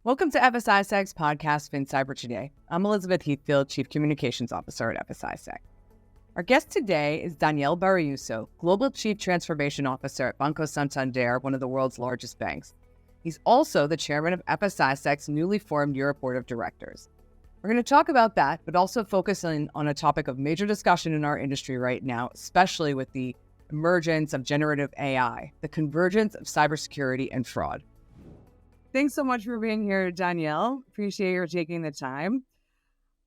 Welcome to FS-ISAC's podcast, FinCyber Today. I'm Elizabeth Heathfield, Chief Communications Officer at FS-ISAC. Our guest today is Daniel Barriuso, Global Chief Transformation Officer at Banco Santander, one of the world's largest banks. He's also the chairman of FS-ISAC's newly formed Europe Board of Directors. We're going to talk about that, but also focus on a topic of major discussion in our industry right now, especially with the emergence of generative AI, the convergence of cybersecurity and fraud. Thanks so much for being here, Danielle. Appreciate your taking the time.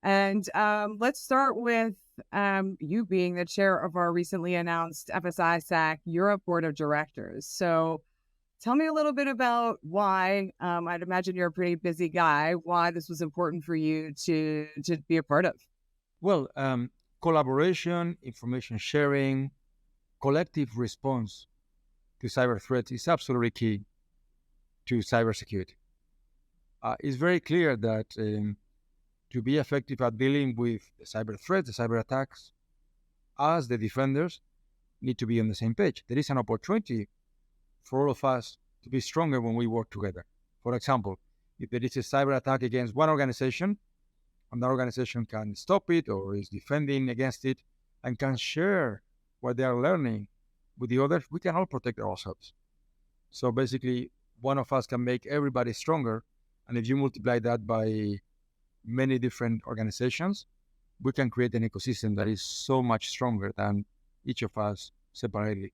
And let's start with you being the chair of our recently announced FS-ISAC Europe Board of Directors. So tell me a little bit about why, I'd imagine you're a pretty busy guy, why this was important for you to be a part of. Well, collaboration, information sharing, collective response to cyber threats is absolutely key to cybersecurity. It's very clear that to be effective at dealing with the cyber threats, the cyber attacks, us, the defenders, need to be on the same page. There is an opportunity for all of us to be stronger when we work together. For example, if there is a cyber attack against one organization, and that organization can stop it or is defending against it and can share what they are learning with the others, we can all protect ourselves. So basically, one of us can make everybody stronger. And if you multiply that by many different organizations, we can create an ecosystem that is so much stronger than each of us separately.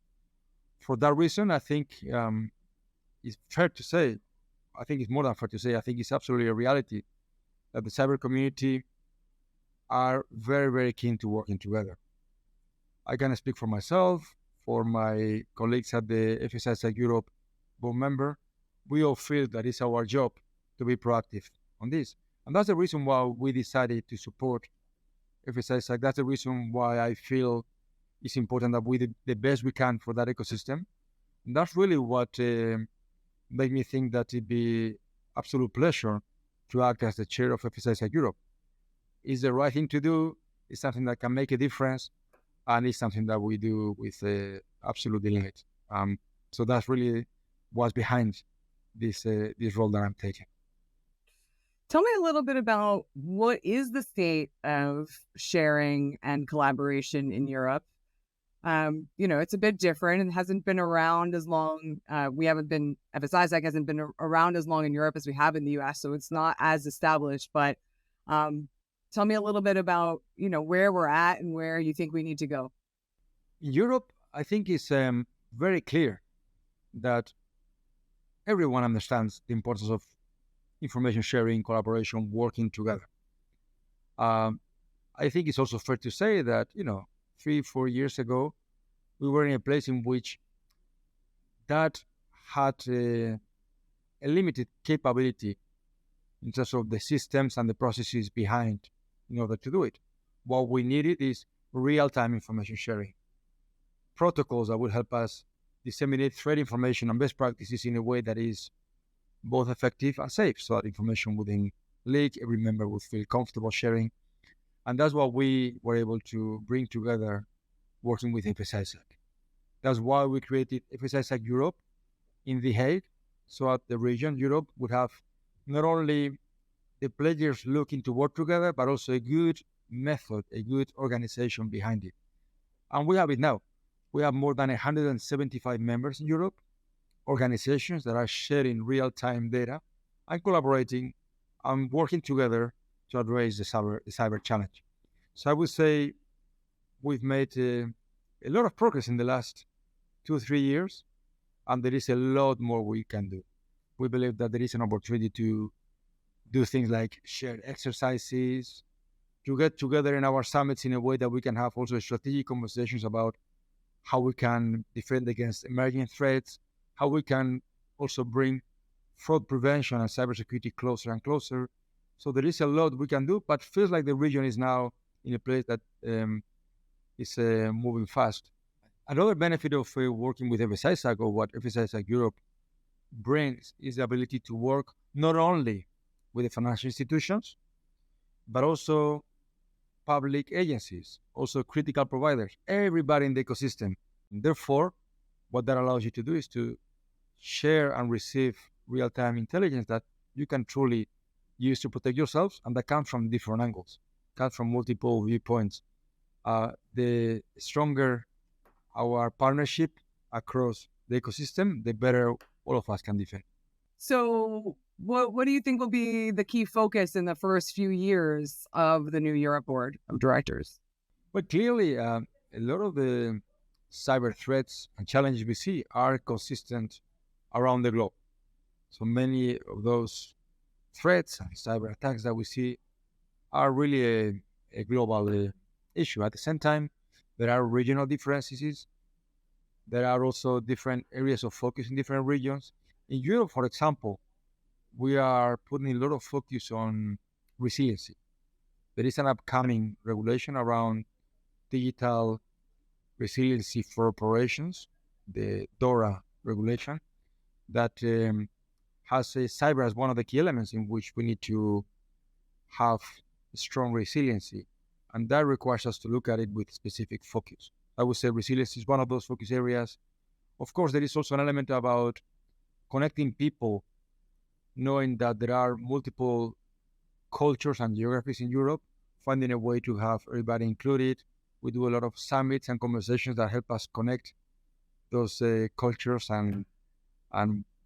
For that reason, I think it's fair to say, I think it's more than fair to say, I think it's absolutely a reality that the cyber community are very, very keen to working together. I can speak for myself, for my colleagues at the FS-ISAC Europe board member. We all feel that it's our job to be proactive on this. And that's the reason why we decided to support FS-ISAC. That's the reason why I feel it's important that we do the best we can for that ecosystem. And that's really what made me think that it'd be absolute pleasure to act as the chair of FS-ISAC Europe. It's the right thing to do. It's something that can make a difference. And it's something that we do with absolute delight. So that's really what's behind this role that I'm taking. Tell me a little bit about what is the state of sharing and collaboration in Europe. It's a bit different and hasn't been around as long. FS-ISAC hasn't been around as long in Europe as we have in the US, so it's not as established. But tell me a little bit about, where we're at and where you think we need to go. In Europe, I think it's very clear that everyone understands the importance of information sharing, collaboration, working together. I think it's also fair to say that, 3-4 years ago, we were in a place in which that had a limited capability in terms of the systems and the processes behind in order to do it. What we needed is real-time information sharing, protocols that will help us disseminate threat information and best practices in a way that is both effective and safe, so that information wouldn't leak, every member would feel comfortable sharing. And that's what we were able to bring together working with FS-ISAC. That's why we created FS-ISAC Europe in The Hague, so that the region, Europe, would have not only the players looking to work together, but also a good method, a good organization behind it. And we have it now. We have more than 175 members in Europe, organizations that are sharing real-time data and collaborating and working together to address the cyber challenge. So I would say we've made a lot of progress in the last 2-3 years, and there is a lot more we can do. We believe that there is an opportunity to do things like shared exercises, to get together in our summits in a way that we can have also strategic conversations about how we can defend against emerging threats, how we can also bring fraud prevention and cybersecurity closer and closer. So there is a lot we can do, but feels like the region is now in a place that is moving fast. Another benefit of working with FS-ISAC, or what FS-ISAC Europe brings, is the ability to work not only with the financial institutions, but also public agencies, also critical providers, everybody in the ecosystem. And therefore, what that allows you to do is to share and receive real-time intelligence that you can truly use to protect yourselves, and that comes from different angles, comes from multiple viewpoints. The stronger our partnership across the ecosystem, the better all of us can defend. So what do you think will be the key focus in the first few years of the new Europe Board of Directors? But clearly, a lot of the cyber threats and challenges we see are consistent around the globe. So many of those threats and cyber attacks that we see are really a global issue. At the same time, there are regional differences. There are also different areas of focus in different regions. In Europe, for example, we are putting a lot of focus on resiliency. There is an upcoming regulation around digital resiliency for operations, the DORA regulation, that has cyber as one of the key elements in which we need to have strong resiliency. And that requires us to look at it with specific focus. I would say resilience is one of those focus areas. Of course, there is also an element about connecting people, knowing that there are multiple cultures and geographies in Europe, finding a way to have everybody included. We do a lot of summits and conversations that help us connect those cultures and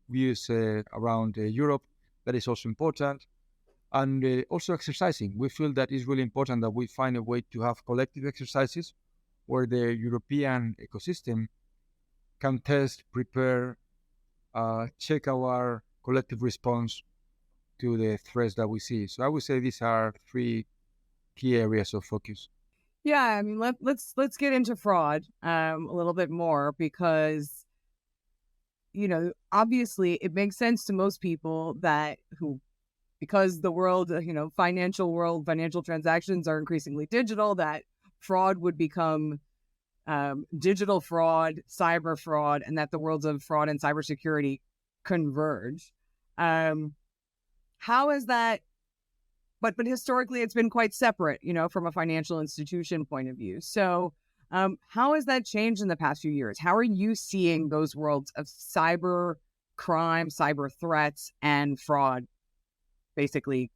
views around Europe. That is also important. And also exercising. We feel that it's really important that we find a way to have collective exercises where the European ecosystem can test, prepare, check our collective response to the threats that we see. So I would say these are three key areas of focus. Yeah, I mean, let's get into fraud a little bit more because, obviously it makes sense to most people because the world, financial transactions are increasingly digital, that fraud would become digital fraud, cyber fraud, and that the worlds of fraud and cybersecurity converge. How is that? But historically, it's been quite separate, from a financial institution point of view. So how has that changed in the past few years? How are you seeing those worlds of cyber crime, cyber threats, and fraud basically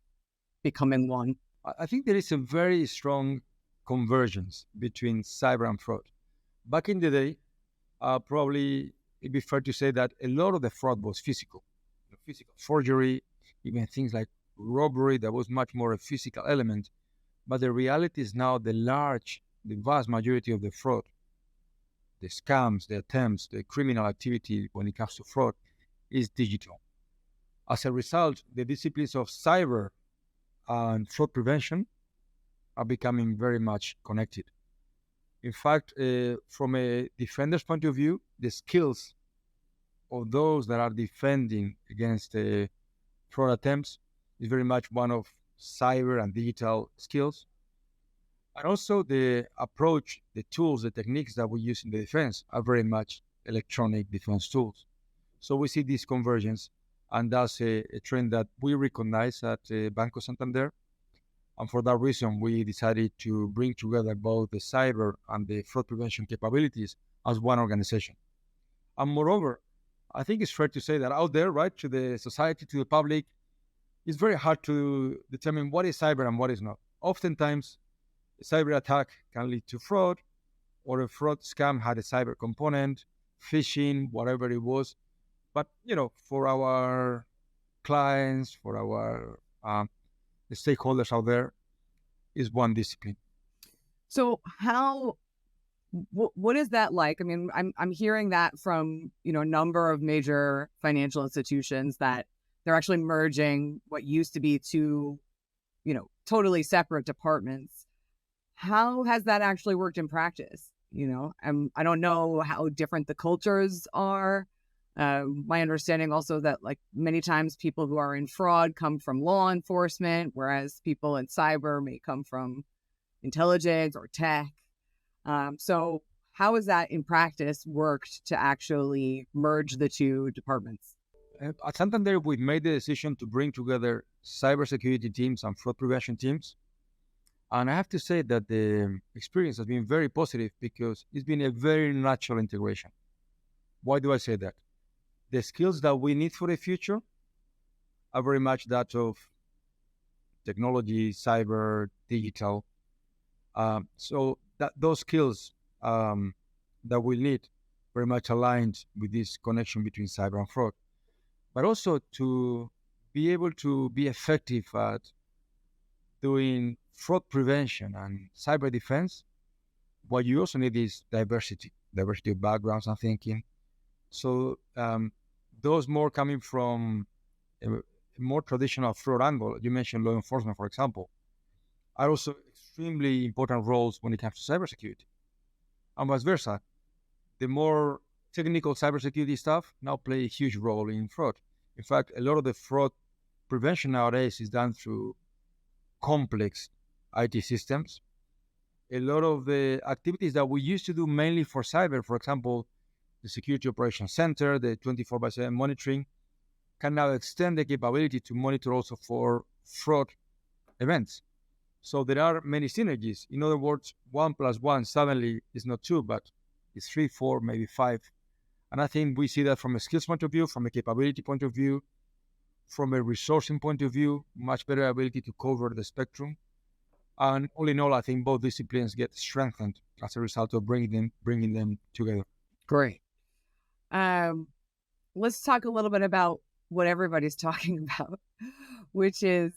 becoming one? I think there is a very strong convergence between cyber and fraud. Back in the day, probably it'd be fair to say that a lot of the fraud was physical forgery, even things like robbery. That was much more a physical element. But the reality is now the vast majority of the fraud, the scams, the attempts, the criminal activity when it comes to fraud is digital. As a result, the disciplines of cyber and fraud prevention are becoming very much connected. In fact, from a defender's point of view, the skills of those that are defending against fraud attempts is very much one of cyber and digital skills. And also the approach, the tools, the techniques that we use in the defense are very much electronic defense tools. So we see this convergence, and that's a trend that we recognize at Banco Santander. And for that reason, we decided to bring together both the cyber and the fraud prevention capabilities as one organization. And moreover, I think it's fair to say that out there, right, to the society, to the public, it's very hard to determine what is cyber and what is not. Oftentimes, a cyber attack can lead to fraud, or a fraud scam had a cyber component, phishing, whatever it was. But, for our clients, for our the stakeholders out there, is one discipline. So what is that like? I mean, I'm hearing that from, a number of major financial institutions that they're actually merging what used to be two, totally separate departments. How has that actually worked in practice? I don't know how different the cultures are. My understanding also that like many times people who are in fraud come from law enforcement, whereas people in cyber may come from intelligence or tech. So how has that in practice worked to actually merge the two departments? At Santander, we've made the decision to bring together cybersecurity teams and fraud prevention teams. And I have to say that the experience has been very positive because it's been a very natural integration. Why do I say that? The skills that we need for the future are very much that of technology, cyber, digital. So that those skills that we need very much aligned with this connection between cyber and fraud, but also to be able to be effective at doing fraud prevention and cyber defense. What you also need is diversity of backgrounds and thinking. So those more coming from a more traditional fraud angle, you mentioned law enforcement, for example, are also extremely important roles when it comes to cybersecurity. And vice versa, the more technical cybersecurity stuff now play a huge role in fraud. In fact, a lot of the fraud prevention nowadays is done through complex IT systems. A lot of the activities that we used to do mainly for cyber, for example, the Security Operations Center, the 24/7 monitoring, can now extend the capability to monitor also for fraud events. So there are many synergies. In other words, 1+1 suddenly is not 2, but it's 3, 4, maybe 5. And I think we see that from a skills point of view, from a capability point of view, from a resourcing point of view, much better ability to cover the spectrum. And all in all, I think both disciplines get strengthened as a result of bringing them together. Great. Let's talk a little bit about what everybody's talking about, which is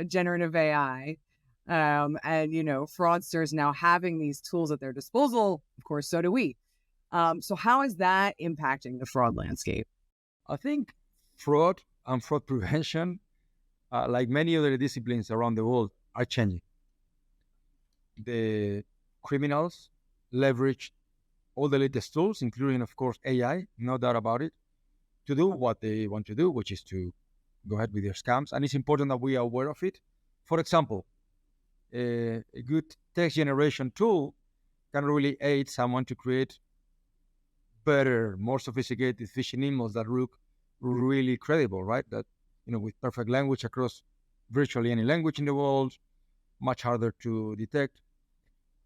generative AI. And, fraudsters now having these tools at their disposal. Of course, so do we. So how is that impacting the fraud landscape? I think fraud and fraud prevention, like many other disciplines around the world, are changing. The criminals leverage all the latest tools, including, of course, AI, no doubt about it, to do what they want to do, which is to go ahead with their scams. And it's important that we are aware of it. For example, a good text generation tool can really aid someone to create better, more sophisticated phishing emails that look really credible, right? That, with perfect language across virtually any language in the world, much harder to detect.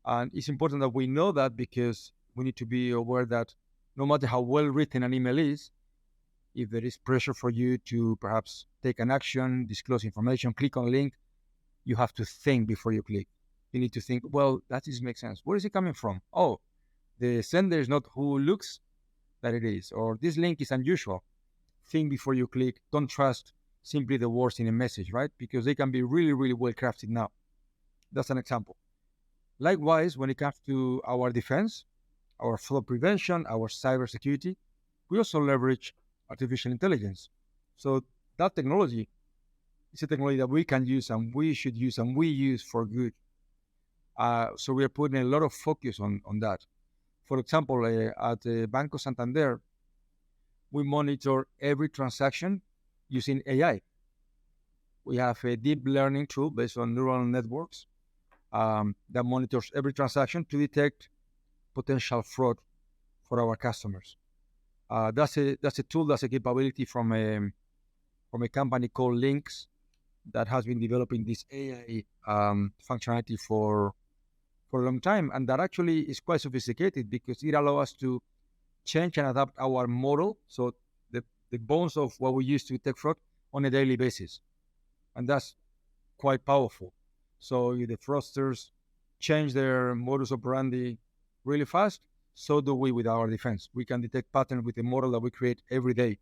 And it's important that we know that, because we need to be aware that no matter how well written an email is, if there is pressure for you to perhaps take an action, disclose information, click on a link, you have to think before you click. You need to think, well, that just makes sense. Where is it coming from? Oh, the sender is not who looks that it is, or this link is unusual. Think before you click. Don't trust simply the words in a message, right? Because they can be really, really well crafted now. That's an example. Likewise, when it comes to our defense, our fraud prevention, our cybersecurity, we also leverage artificial intelligence. So that technology is a technology that we can use and we should use and we use for good. So we are putting a lot of focus on that. For example, at Banco Santander, we monitor every transaction using AI. We have a deep learning tool based on neural networks that monitors every transaction to detect potential fraud for our customers. That's a tool, that's a capability from a company called Lynx that has been developing this AI functionality for a long time, and that actually is quite sophisticated because it allows us to change and adapt our model, so the bones of what we use to detect fraud on a daily basis, and that's quite powerful. So if the fraudsters change their modus operandi really fast, so do we with our defense. We can detect patterns with the model that we create every day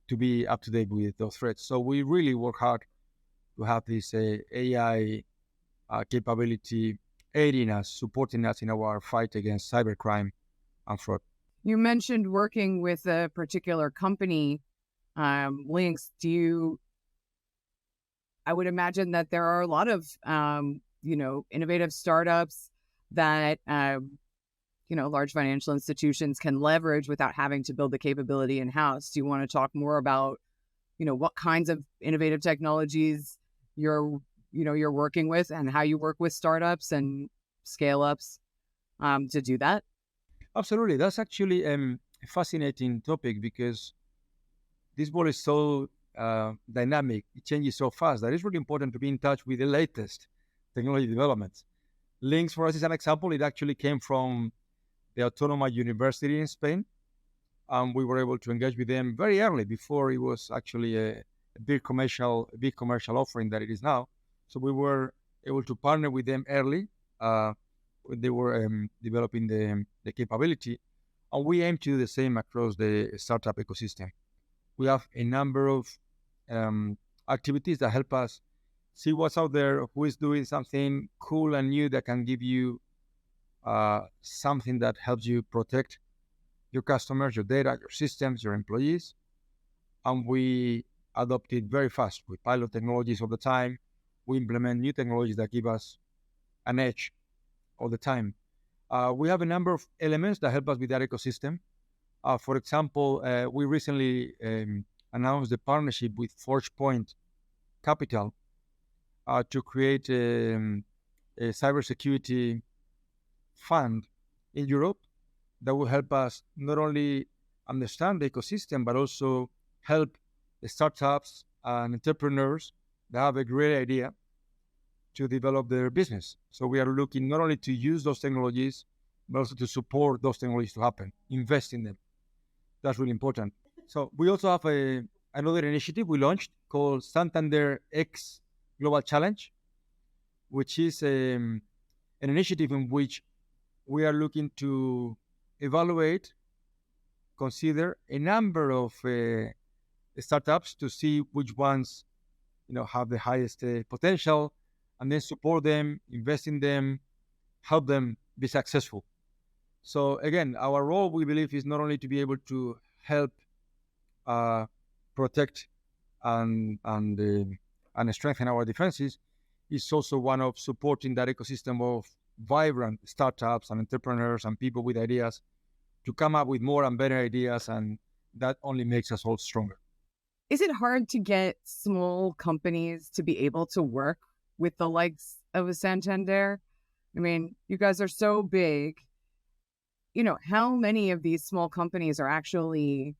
to be up to date with those threats. So we really work hard to have this AI capability aiding us, supporting us in our fight against cybercrime and fraud. You mentioned working with a particular company, Lynx. I would imagine that there are a lot of, innovative startups that, large financial institutions can leverage without having to build the capability in-house. Do you want to talk more about, what kinds of innovative technologies you're working with and how you work with startups and scale-ups to do that? Absolutely. That's actually a fascinating topic because this world is so dynamic. It changes so fast that it's really important to be in touch with the latest technology developments. Lynx, for us, is an example. It actually came from the Autónoma University in Spain. We were able to engage with them very early, before it was actually a a big commercial offering that it is now. So we were able to partner with them early. When they were developing the capability, and we aim to do the same across the startup ecosystem. We have a number of activities that help us see what's out there, who is doing something cool and new that can give you something that helps you protect your customers, your data, your systems, your employees. And we adopt it very fast. We pilot technologies all the time. We implement new technologies that give us an edge all the time. We have a number of elements that help us with that ecosystem. For example, we recently announced the partnership with ForgePoint Capital to create a cybersecurity fund in Europe that will help us not only understand the ecosystem, but also help the startups and entrepreneurs that have a great idea to develop their business. So we are looking not only to use those technologies, but also to support those technologies to happen, invest in them. That's really important. So we also have another initiative we launched called Santander X Global Challenge, which is an initiative in which we are looking to evaluate, consider a number of startups to see which ones have the highest potential, and then support them, invest in them, help them be successful. So again, our role, we believe, is not only to be able to help protect and strengthen our defenses, it's also one of supporting that ecosystem of vibrant startups and entrepreneurs and people with ideas to come up with more and better ideas, and that only makes us all stronger. Is it hard to get small companies to be able to work with the likes of a Santander? I mean, you guys are so big. How many of these small companies are actually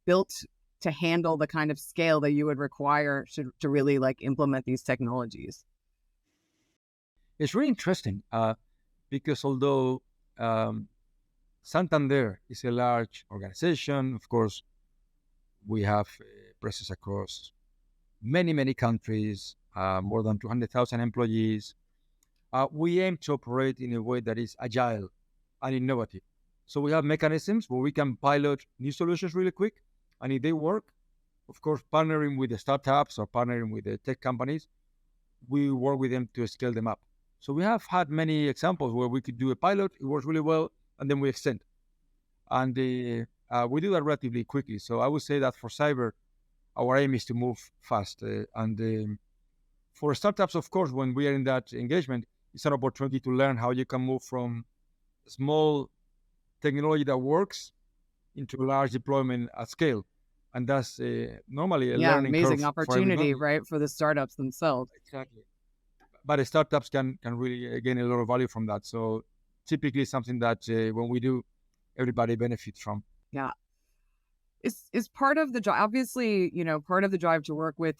built to handle the kind of scale that you would require to really implement these technologies? It's really interesting because although Santander is a large organization, of course, we have presence across many, many countries, more than 200,000 employees. We aim to operate in a way that is agile and innovative. So we have mechanisms where we can pilot new solutions really quick. And if they work, of course, partnering with the startups or partnering with the tech companies, we work with them to scale them up. So we have had many examples where we could do a pilot, it works really well, and then we extend. And we do that relatively quickly. So I would say that for cyber, our aim is to move fast. And for startups, of course, when we are in that engagement, it's an opportunity to learn how you can move from small technology that works into large deployment at scale. And that's normally a learning curve. Amazing opportunity, right, for the startups themselves. Exactly. But startups can really gain a lot of value from that. So typically something that when we do, everybody benefits from. Yeah. Is part of the drive, obviously, part of the drive to work with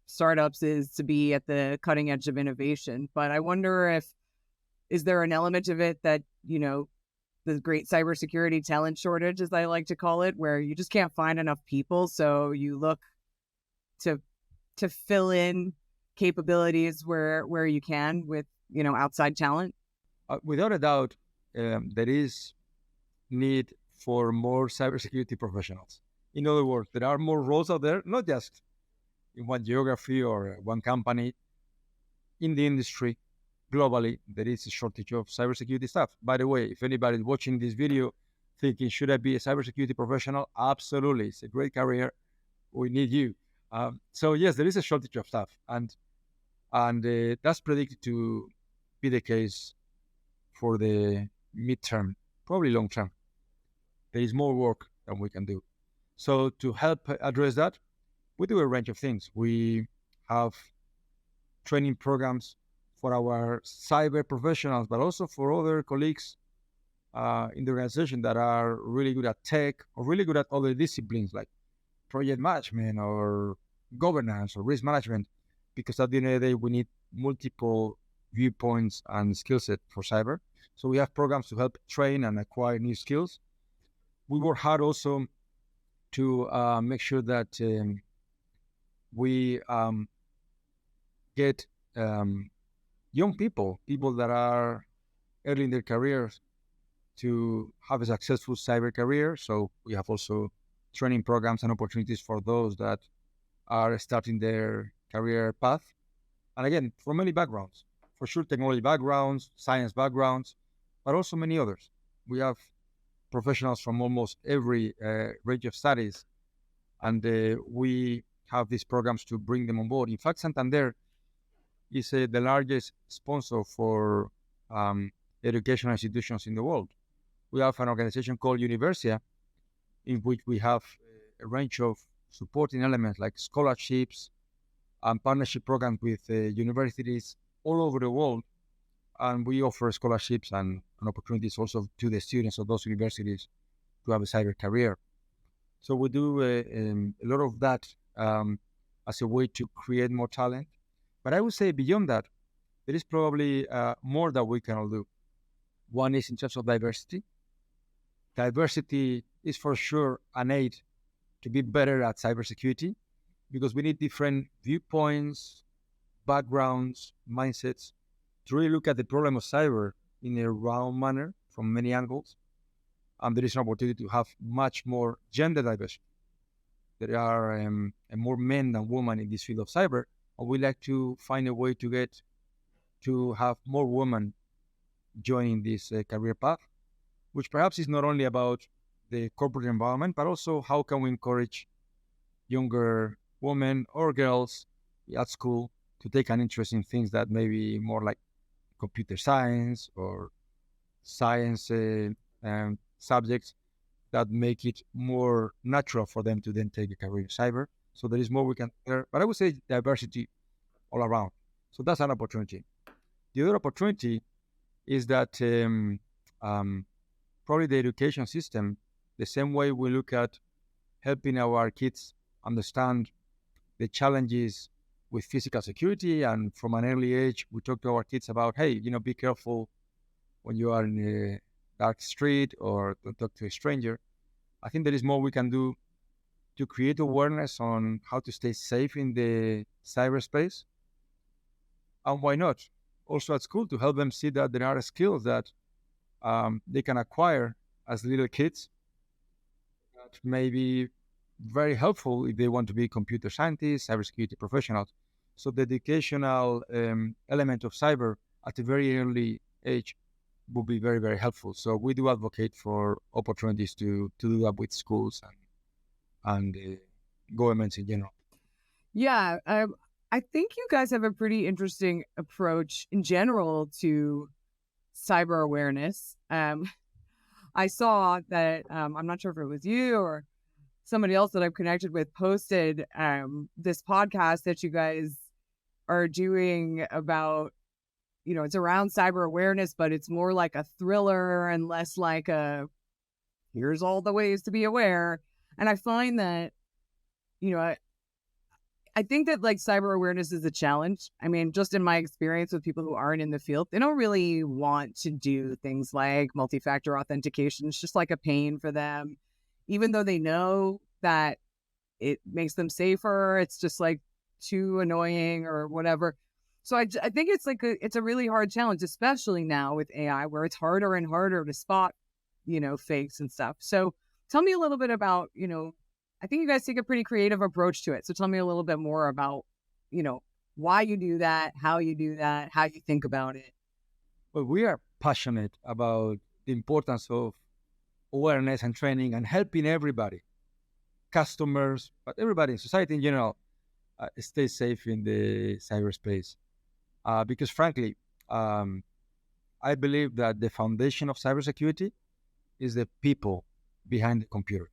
startups is to be at the cutting edge of innovation. But I wonder is there an element of it that, the great cybersecurity talent shortage, as I like to call it, where you just can't find enough people. So you look to fill in capabilities where you can with, outside talent? Without a doubt, there is need for more cybersecurity professionals. In other words, there are more roles out there, not just in one geography or one company. In the industry, globally, there is a shortage of cybersecurity staff. By the way, if anybody's watching this video thinking, should I be a cybersecurity professional? Absolutely. It's a great career. We need you. So yes, there is a shortage of staff, and that's predicted to be the case for the midterm, probably long term. There is more work than we can do. So to help address that, we do a range of things. We have training programs for our cyber professionals, but also for other colleagues in the organization that are really good at tech or really good at other disciplines like project management or governance or risk management, because at the end of the day, we need multiple viewpoints and skill set for cyber. So we have programs to help train and acquire new skills. We work hard also to make sure that we get young people that are early in their careers to have a successful cyber career. So we have also training programs and opportunities for those that are starting their career path. And again, from many backgrounds, for sure, technology backgrounds, science backgrounds, but also many others. We have professionals from almost every range of studies, and we have these programs to bring them on board. In fact, Santander is the largest sponsor for educational institutions in the world. We have an organization called Universia, in which we have a range of supporting elements like scholarships and partnership programs with universities all over the world. And we offer scholarships and opportunities also to the students of those universities to have a cyber career. So we do a lot of that as a way to create more talent. But I would say beyond that, there is probably more that we can all do. One is in terms of diversity. Diversity is for sure an aid to be better at cybersecurity, because we need different viewpoints, backgrounds, mindsets to really look at the problem of cyber in a round manner from many angles. And there is an opportunity to have much more gender diversity. There are more men than women in this field of cyber, and we like to find a way to have more women joining this career path, which perhaps is not only about the corporate environment, but also how can we encourage younger women or girls at school to take an interest in things that may be more like computer science or science subjects that make it more natural for them to then take a career in cyber. So there is more we can do there. But I would say diversity all around. So that's an opportunity. The other opportunity is that probably the education system, the same way we look at helping our kids understand the challenges with physical security, and from an early age, we talk to our kids about, hey, be careful when you are in a dark street or don't talk to a stranger. I think there is more we can do to create awareness on how to stay safe in the cyberspace. And why not? Also at school, to help them see that there are skills that they can acquire as little kids that may be very helpful if they want to be computer scientists, cybersecurity professionals. So the educational element of cyber at a very early age would be very, very helpful. So we do advocate for opportunities to do that with schools and governments in general. Yeah, I think you guys have a pretty interesting approach in general to cyber awareness. I saw that, I'm not sure if it was you or somebody else that I've connected with posted this podcast that you guys are doing about, it's around cyber awareness, but it's more like a thriller and less like here's all the ways to be aware. And I find that, I think that like cyber awareness is a challenge. I mean, just in my experience with people who aren't in the field, they don't really want to do things like multi-factor authentication. It's just like a pain for them, even though they know that it makes them safer. It's just like too annoying or whatever. So I think it's like it's a really hard challenge, especially now with AI, where it's harder and harder to spot, fakes and stuff. So tell me a little bit about, I think you guys take a pretty creative approach to it. So tell me a little bit more about, why you do that, how you do that, how you think about it. Well, we are passionate about the importance of awareness and training and helping everybody, customers, but everybody in society in general, stay safe in the cyberspace. Because frankly, I believe that the foundation of cybersecurity is the people behind the computers.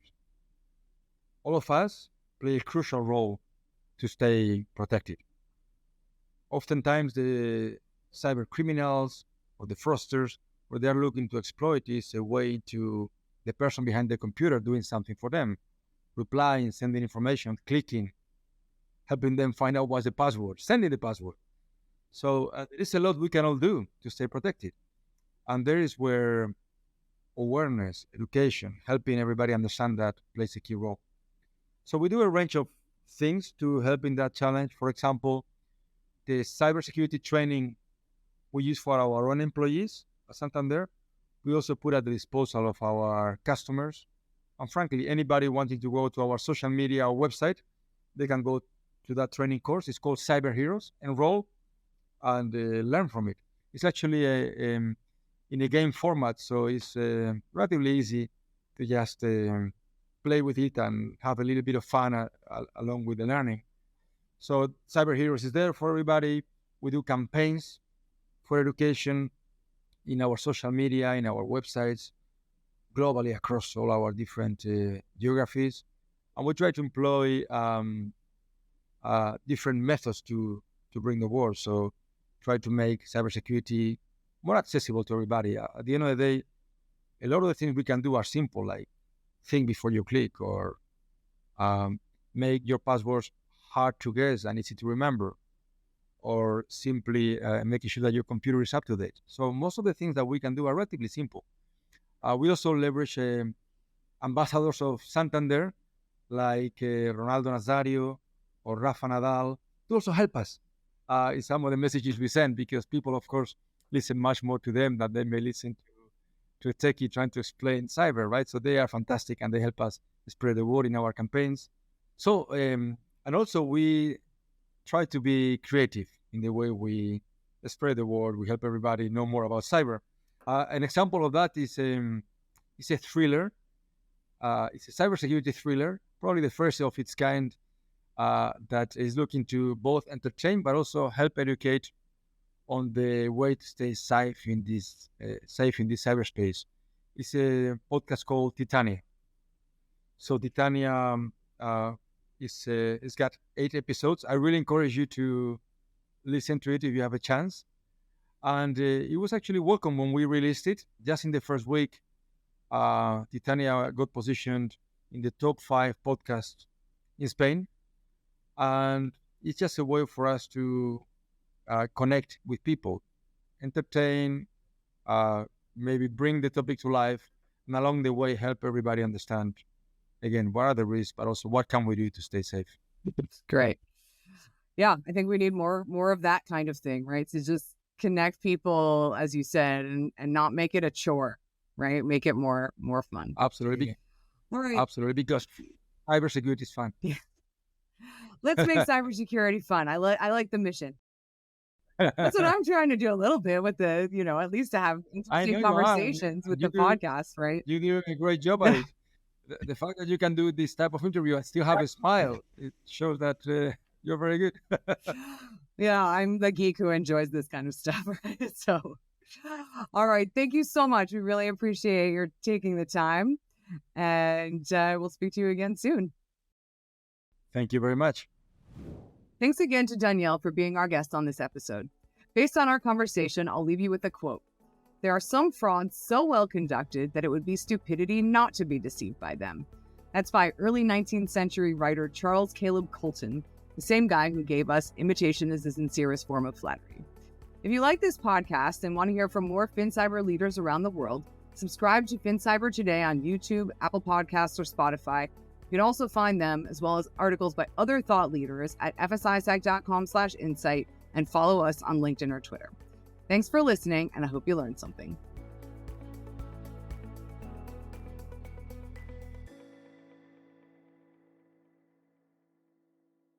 All of us play a crucial role to stay protected. Oftentimes, the cyber criminals or the fraudsters, what they're looking to exploit is a way to the person behind the computer doing something for them, replying, sending information, clicking, helping them find out what's the password, sending the password. So there is a lot we can all do to stay protected. And there is where awareness, education, helping everybody understand that plays a key role. So we do a range of things to help in that challenge. For example, the cybersecurity training we use for our own employees at Santander, we also put at the disposal of our customers. And frankly, anybody wanting to go to our social media or website, they can go to that training course. It's called Cyber Heroes. Enroll and learn from it. It's actually in a game format, so it's relatively easy to just play with it and have a little bit of fun along with the learning. So Cyber Heroes is there for everybody. We do campaigns for education in our social media, in our websites, globally across all our different geographies. And we try to employ different methods to bring the world. So try to make cybersecurity more accessible to everybody. At the end of the day, a lot of the things we can do are simple, like think before you click, or make your passwords hard to guess and easy to remember, or simply making sure that your computer is up to date. So most of the things that we can do are relatively simple. We also leverage ambassadors of Santander, like Ronaldo Nazario or Rafa Nadal, to also help us in some of the messages we send, because people, of course, listen much more to them than they may listen to a techie trying to explain cyber, right? So they are fantastic and they help us spread the word in our campaigns. So, and also we try to be creative in the way we spread the word. We help everybody know more about cyber. An example of that is a thriller. It's a cybersecurity thriller, probably the first of its kind that is looking to both entertain but also help educate on the way to stay safe in this cyberspace. It's a podcast called Titania. So Titania it's got 8 episodes. I really encourage you to listen to it if you have a chance. And it was actually welcome when we released it. Just in the first week, Titania got positioned in the top 5 podcasts in Spain. And it's just a way for us to connect with people, entertain, maybe bring the topic to life, and along the way help everybody understand, again, what are the risks, but also what can we do to stay safe. Great. Yeah, I think we need more of that kind of thing, right? To just connect people, as you said, and not make it a chore, right? Make it more fun. Absolutely. All right. Absolutely, because cybersecurity is fun. Yeah. Let's make cybersecurity fun. I like the mission. That's what I'm trying to do a little bit with the, at least to have interesting conversations with the podcast, right? You do a great job at it. The fact that you can do this type of interview and still have a smile, it shows that you're very good. Yeah, I'm the geek who enjoys this kind of stuff, right? So, all right. Thank you so much. We really appreciate your taking the time, and we'll speak to you again soon. Thank you very much. Thanks again to Danielle for being our guest on this episode. Based on our conversation, I'll leave you with a quote. There are some frauds so well conducted that it would be stupidity not to be deceived by them. That's by early 19th century writer Charles Caleb Colton, the same guy who gave us imitation is the sincerest form of flattery. If you like this podcast and want to hear from more FinCyber leaders around the world, subscribe to FinCyber Today on YouTube, Apple Podcasts, or Spotify. You can also find them, as well as articles by other thought leaders, at fsisac.com/insight, and follow us on LinkedIn or Twitter. Thanks for listening, and I hope you learned something.